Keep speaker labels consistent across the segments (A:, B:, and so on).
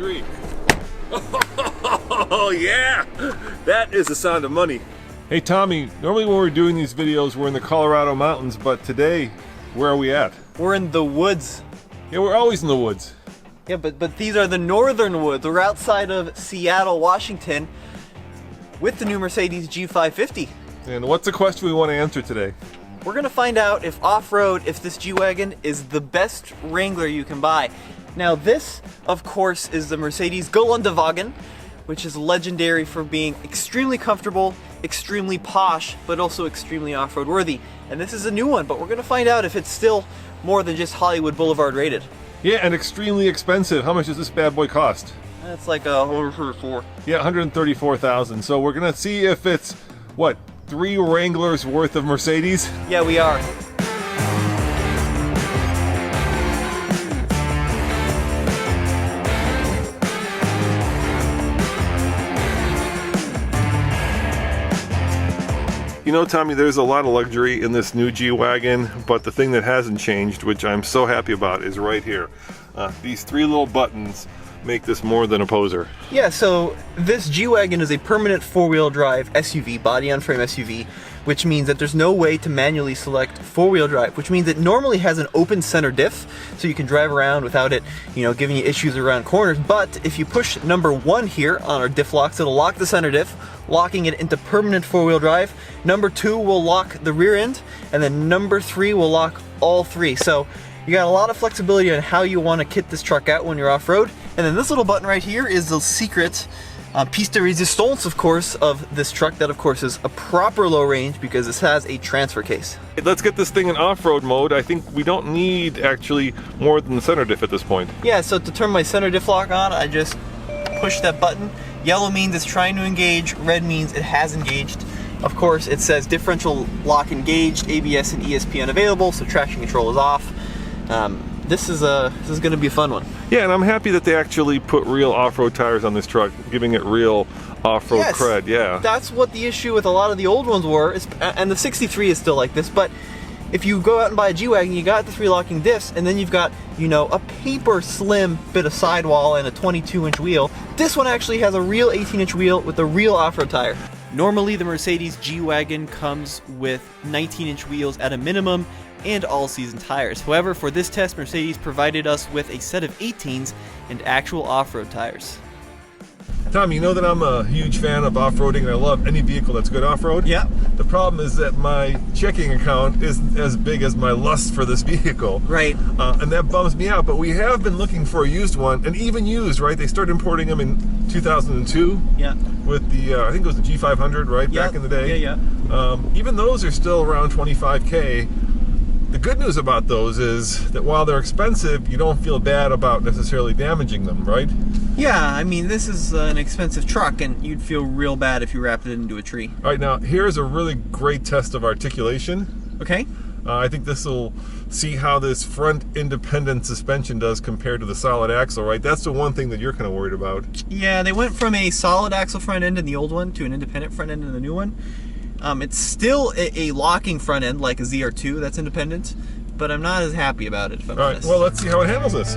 A: 3. Oh yeah, that is the sound of money. Hey Tommy, normally when we're doing these videos we're in the Colorado mountains, but today, where are we at?
B: We're in the woods.
A: Yeah, we're always in the woods.
B: Yeah, but these are the northern woods. We're outside of Seattle, Washington with the new Mercedes G550.
A: And what's the question we want to answer today?
B: We're gonna find out if off-road, if this G-Wagon is the best Wrangler you can buy. Now this, of course, is the Mercedes G-Wagen, which is legendary for being extremely comfortable, extremely posh, but also extremely off-road worthy. And this is a new one, but we're gonna find out if it's still more than just Hollywood Boulevard rated.
A: Yeah, and extremely expensive. How much does this bad boy cost?
B: That's like $134,000.
A: Yeah, $134,000. So we're gonna see if it's, what, 3 Wranglers worth of Mercedes?
B: Yeah, we are.
A: You know, Tommy, there's a lot of luxury in this new G-Wagon, but the thing that hasn't changed, which I'm so happy about, is right here. These 3 little buttons make this more than a poser.
B: Yeah, so this G-Wagon is a permanent 4-wheel drive SUV, body-on-frame SUV, which means that there's no way to manually select 4-wheel drive, which means it normally has an open center diff, so you can drive around without it, you know, giving you issues around corners. But if you push number 1 here on our diff locks, it'll lock the center diff, locking it into permanent 4-wheel drive. Number 2 will lock the rear end, and then number 3 will lock all 3. So you got a lot of flexibility on how you want to kit this truck out when you're off-road. And then this little button right here is the secret piece de resistance, of course, of this truck. That, of course, is a proper low range because this has a transfer case.
A: Let's get this thing in off-road mode. I think we don't need actually more than the center diff at this point.
B: Yeah, so to turn my center diff lock on, I just push that button. Yellow means it's trying to engage, red means it has engaged. Of course, it says differential lock engaged, ABS and ESP unavailable, so traction control is off. This is going to be a fun one.
A: Yeah, and I'm happy that they actually put real off-road tires on this truck, giving it real off-road cred. Yeah,
B: that's what the issue with a lot of the old ones were, and the 63 is still like this. But if you go out and buy a G-Wagon, you got the 3 locking diffs, and then you've got, you know, a paper slim bit of sidewall and a 22-inch wheel. This one actually has a real 18-inch wheel with a real off-road tire. Normally, the Mercedes G-Wagon comes with 19-inch wheels at a minimum and all-season tires. However, for this test, Mercedes provided us with a set of 18s and actual off-road tires.
A: Tom, you know that I'm a huge fan of off-roading and I love any vehicle that's good off-road.
B: Yeah.
A: The problem is that my checking account isn't as big as my lust for this vehicle.
B: Right.
A: And that bums me out, but we have been looking for a used one, and even used, right? They started importing them in 2002.
B: Yeah.
A: With the, I think it was the G500, right?
B: Yeah.
A: Back in the day.
B: Yeah, yeah.
A: Even those are still around 25K. The good news about those is that while they're expensive, you don't feel bad about necessarily damaging them, right?
B: Yeah, I mean, this is an expensive truck, and you'd feel real bad if you wrapped it into a tree.
A: All right, now here's a really great test of articulation.
B: Okay.
A: I think this will see how this front independent suspension does compared to the solid axle, right? That's the one thing that you're kind of worried about.
B: Yeah, they went from a solid axle front end in the old one to an independent front end in the new one. It's still a locking front end like a ZR2 that's independent, but I'm not as happy about it, if I'm honest.
A: All right, well, let's see how it handles this.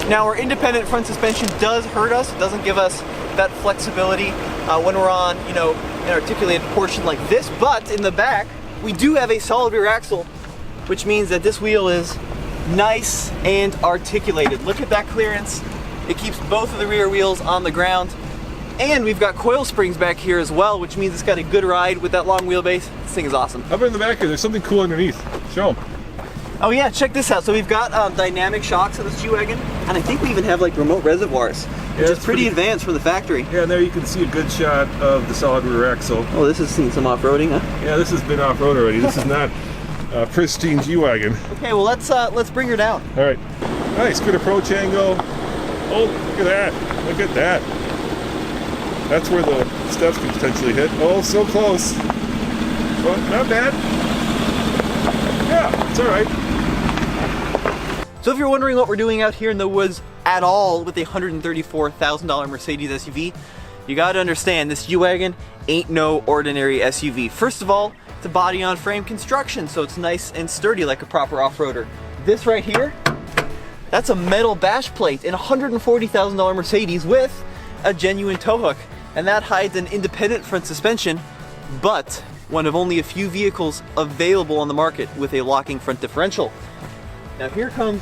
B: Now, our independent front suspension does hurt us. It doesn't give us that flexibility when we're on, you know, an articulated portion like this, but in the back, we do have a solid rear axle, which means that this wheel is nice and articulated. Look at that clearance. It keeps both of the rear wheels on the ground. And we've got coil springs back here as well, which means it's got a good ride with that long wheelbase. This thing is awesome.
A: Up in the back here, there's something cool underneath. Show them.
B: Oh yeah, check this out. So we've got dynamic shocks on this G-Wagon, and I think we even have like remote reservoirs, which is pretty advanced from the factory.
A: Yeah, and there you can see a good shot of the solid rear axle.
B: Oh, this has seen some off-roading, huh?
A: Yeah, this has been off-road already. This is not a pristine G-Wagon.
B: Okay, well let's bring her down.
A: All right, nice, good approach angle. Oh, look at that, look at that. That's where the steps could potentially hit. Oh, so close. Well, not bad. Yeah, it's all right.
B: So if you're wondering what we're doing out here in the woods at all with a $134,000 Mercedes SUV, You gotta understand, this G-Wagon ain't no ordinary SUV. First of all, it's a body-on-frame construction, so it's nice and sturdy like a proper off-roader. This right here, that's a metal bash plate in a $140,000 Mercedes with a genuine tow hook. And that hides an independent front suspension, but one of only a few vehicles available on the market with a locking front differential. Now here comes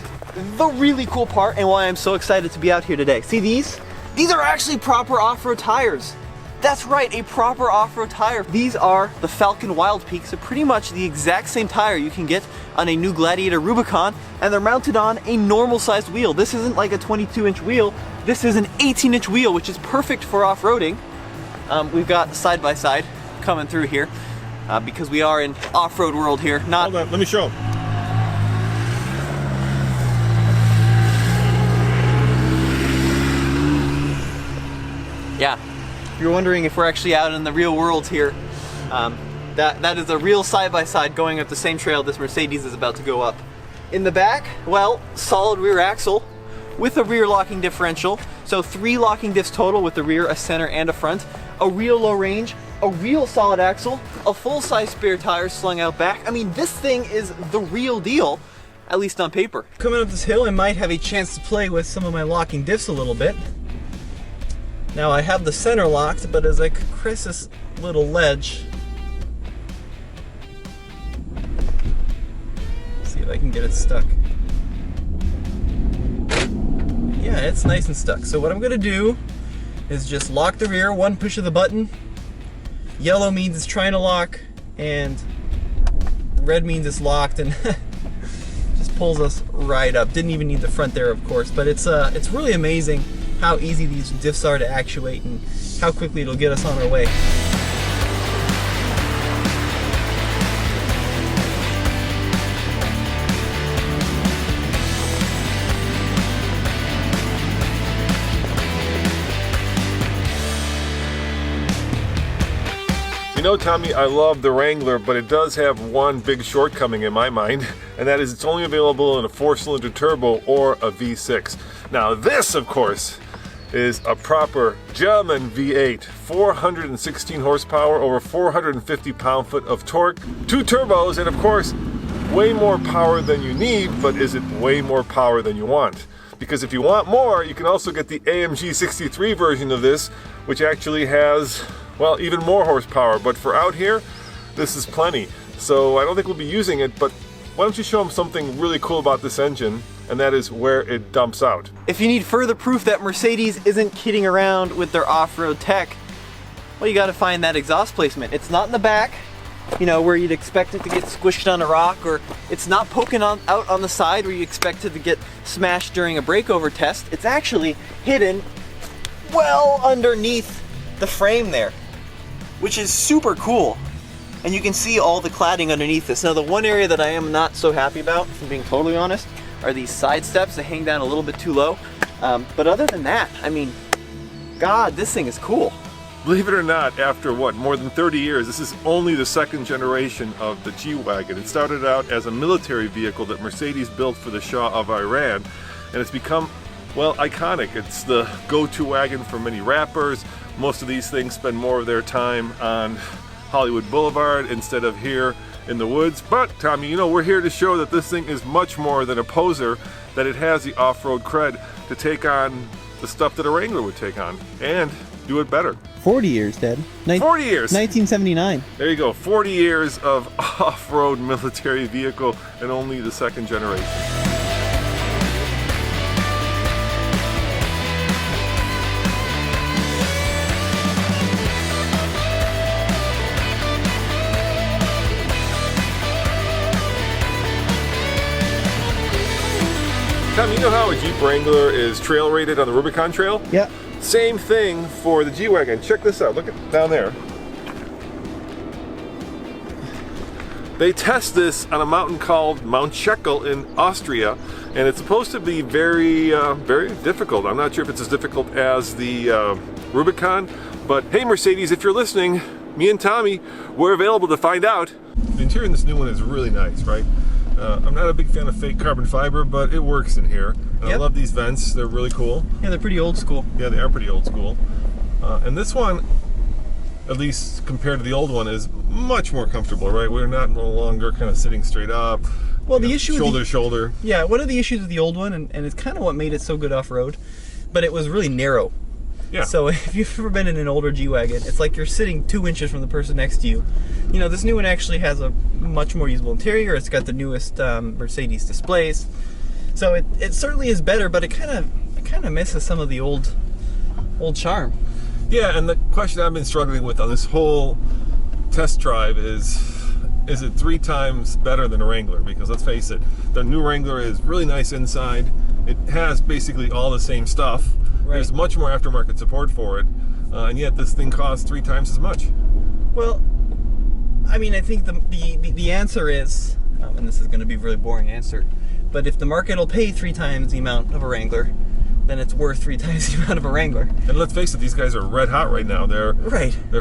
B: the really cool part and why I'm so excited to be out here today. See these? These are actually proper off-road tires. That's right, a proper off-road tire. These are the Falcon Wild Peak, so pretty much the exact same tire you can get on a new Gladiator Rubicon, and they're mounted on a normal sized wheel. This isn't like a 22-inch wheel, this is an 18-inch wheel, which is perfect for off-roading. We've got side-by-side coming through here, because we are in off-road world here.
A: Hold on, let me show them.
B: Yeah. You're wondering if we're actually out in the real world here. That is a real side-by-side going up the same trail this Mercedes is about to go up. In the back, well, solid rear axle with a rear locking differential. So 3 locking diffs total with the rear, a center, and a front. A real low range, a real solid axle, a full-size spare tire slung out back. I mean, this thing is the real deal, at least on paper. Coming up this hill, I might have a chance to play with some of my locking diffs a little bit. Now I have the center locked, but as I crest this little ledge, see if I can get it stuck. Yeah, it's nice and stuck. So what I'm gonna do is just lock the rear, one push of the button. Yellow means it's trying to lock, and red means it's locked, and just pulls us right up. Didn't even need the front there, of course, but it's really amazing how easy these diffs are to actuate and how quickly it'll get us on our way.
A: You know, Tommy, I love the Wrangler, but it does have one big shortcoming in my mind, and that is it's only available in a 4-cylinder turbo or a V6. Now this, of course, is a proper German V8, 416 horsepower, over 450 pound-foot of torque, 2 turbos, and of course, way more power than you need, but is it way more power than you want? Because if you want more, you can also get the AMG 63 version of this, which actually has, well, even more horsepower, but for out here, this is plenty. So I don't think we'll be using it, but why don't you show them something really cool about this engine, and that is where it dumps out.
B: If you need further proof that Mercedes isn't kidding around with their off-road tech, well, you gotta find that exhaust placement. It's not in the back, you know, where you'd expect it to get squished on a rock, or it's not poking out on the side where you expect it to get smashed during a breakover test. It's actually hidden well underneath the frame there, which is super cool. And you can see all the cladding underneath this. Now, the one area that I am not so happy about, if I'm being totally honest, are these side steps that hang down a little bit too low. But other than that, I mean, God, this thing is cool.
A: Believe it or not, after what, more than 30 years, this is only the 2nd generation of the G-Wagon. It started out as a military vehicle that Mercedes built for the Shah of Iran, and it's become, well, iconic. It's the go-to wagon for many rappers. Most of these things spend more of their time on Hollywood Boulevard instead of here in the woods. But Tommy, you know, we're here to show that this thing is much more than a poser, that it has the off-road cred to take on the stuff that a Wrangler would take on and do it better.
B: 40 years, Dad.
A: 40 years!
B: 1979.
A: There you go, 40 years of off-road military vehicle and only the 2nd generation. Tom, you know how a Jeep Wrangler is trail rated on the Rubicon Trail?
B: Yeah.
A: Same thing for the G-Wagon. Check this out. Look at down there. They test this on a mountain called Mount Shekel in Austria, and it's supposed to be very, very difficult. I'm not sure if it's as difficult as the Rubicon, but hey, Mercedes, if you're listening, me and Tommy, we're available to find out. The interior in this new one is really nice, right? I'm not a big fan of fake carbon fiber, but it works in here. Yep. I love these vents. They're really cool.
B: Yeah, they're pretty old school.
A: Yeah, they are pretty old school. And this one, at least compared to the old one, is much more comfortable, right? We're not no longer kind of sitting straight up.
B: Well, the issue
A: shoulder to shoulder.
B: Yeah, one of the issues with the old one, and it's kind of what made it so good off-road, but it was really narrow.
A: Yeah.
B: So if you've ever been in an older G-Wagon, it's like you're sitting 2 inches from the person next to you. You know, this new one actually has a much more usable interior. It's got the newest Mercedes displays. So it certainly is better, but it kind of misses some of the old charm.
A: Yeah, and the question I've been struggling with on this whole test drive is it 3 times better than a Wrangler? Because let's face it, the new Wrangler is really nice inside. It has basically all the same stuff. Right. There's much more aftermarket support for it, and yet this thing costs 3 times as much.
B: Well, I mean, I think the answer is, and this is going to be a really boring answer, but if the market will pay 3 times the amount of a Wrangler, then it's worth 3 times the amount of a Wrangler.
A: And let's face it, these guys are red hot right now. They're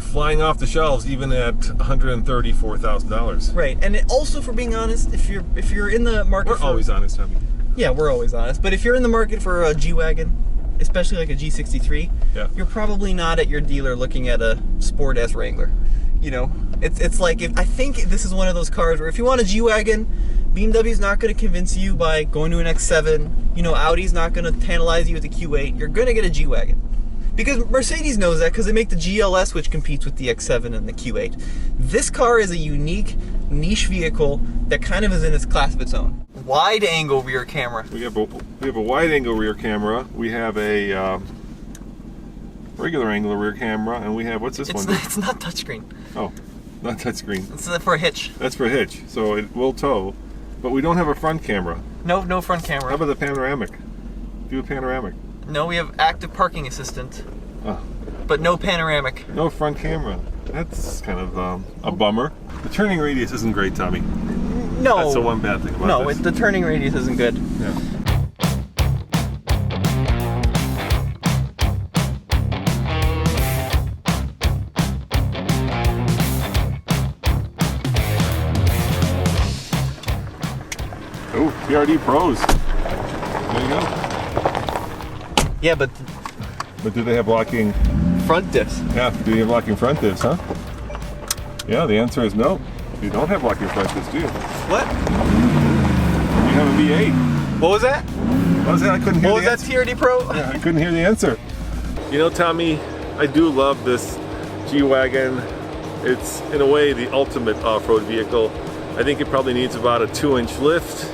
A: flying off the shelves even at $134,000.
B: Right, and also, for being honest, if you're in the market,
A: we're always honest, Tommy.
B: Yeah, we're always honest. But if you're in the market for a G-Wagon, especially like a G63,
A: yeah,
B: you're probably not at your dealer looking at a Sport S Wrangler. You know, it's like, I think this is one of those cars where if you want a G-Wagon, BMW's not going to convince you by going to an X7. You know, Audi's not going to tantalize you with the Q8. You're going to get a G-Wagon. Because Mercedes knows that, because they make the GLS, which competes with the X7 and the Q8. This car is a unique, niche vehicle that kind of is in its class of its own. Wide angle rear camera.
A: We have a wide angle rear camera. We have a regular angle rear camera, and we have, what's this one?
B: It's not touchscreen.
A: Oh, not touchscreen.
B: It's for a hitch.
A: That's for a hitch, so it will tow. But we don't have a front camera.
B: No front camera.
A: How about the panoramic? Do a panoramic.
B: No, we have active parking assistant.
A: Oh.
B: But no panoramic.
A: No front camera. That's kind of a bummer. The turning radius isn't great, Tommy.
B: No.
A: That's the one bad thing about this.
B: No, the turning radius isn't good.
A: Yeah. Oh, PRD Pros. There you go.
B: Yeah, but
A: do they have locking
B: front diffs?
A: Yeah, do you have locking front diffs, huh? Yeah, the answer is no. You don't have locking front diffs, do you?
B: What?
A: You have a V8.
B: What was that?
A: What was that? I couldn't hear the answer.
B: What was that, TRD Pro?
A: Yeah, I couldn't hear the answer. You know, Tommy, I do love this G-Wagon. It's, in a way, the ultimate off-road vehicle. I think it probably needs about a 2-inch lift.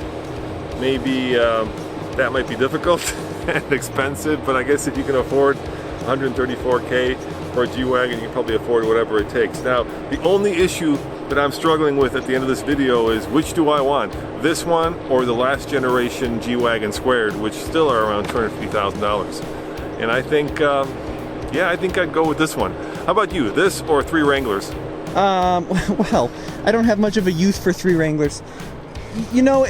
A: Maybe that might be difficult and expensive, but I guess if you can afford $134K for a G-Wagon, you can probably afford whatever it takes. Now, the only issue that I'm struggling with at the end of this video is, which do I want? This one or the last generation G-Wagon squared, which still are around $250,000. And I think, yeah, I think I'd go with this one. How about you? This or 3 Wranglers?
B: Well, I don't have much of a use for 3 Wranglers. You know,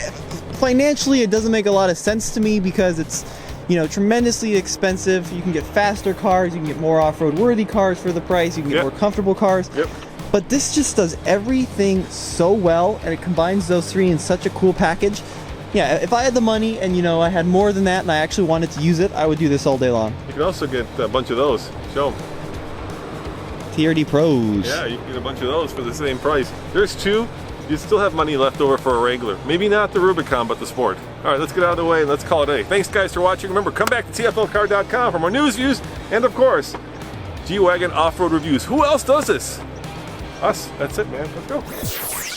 B: financially it doesn't make a lot of sense to me because it's, you know, tremendously expensive. You can get faster cars, you can get more off-road worthy cars for the price, you can get more comfortable cars.
A: Yep.
B: But this just does everything so well, and it combines those 3 in such a cool package. Yeah, if I had the money and, you know, I had more than that and I actually wanted to use it, I would do this all day long.
A: You can also get a bunch of those. Show them.
B: TRD Pros.
A: Yeah, you can get a bunch of those for the same price. There's 2. You still have money left over for a Wrangler. Maybe not the Rubicon, but the Sport. All right, let's get out of the way and let's call it a day. Thanks, guys, for watching. Remember, come back to TFLcar.com for more news, views, and, of course, G-Wagon off-road reviews. Who else does this? Us. That's it, man. Let's go.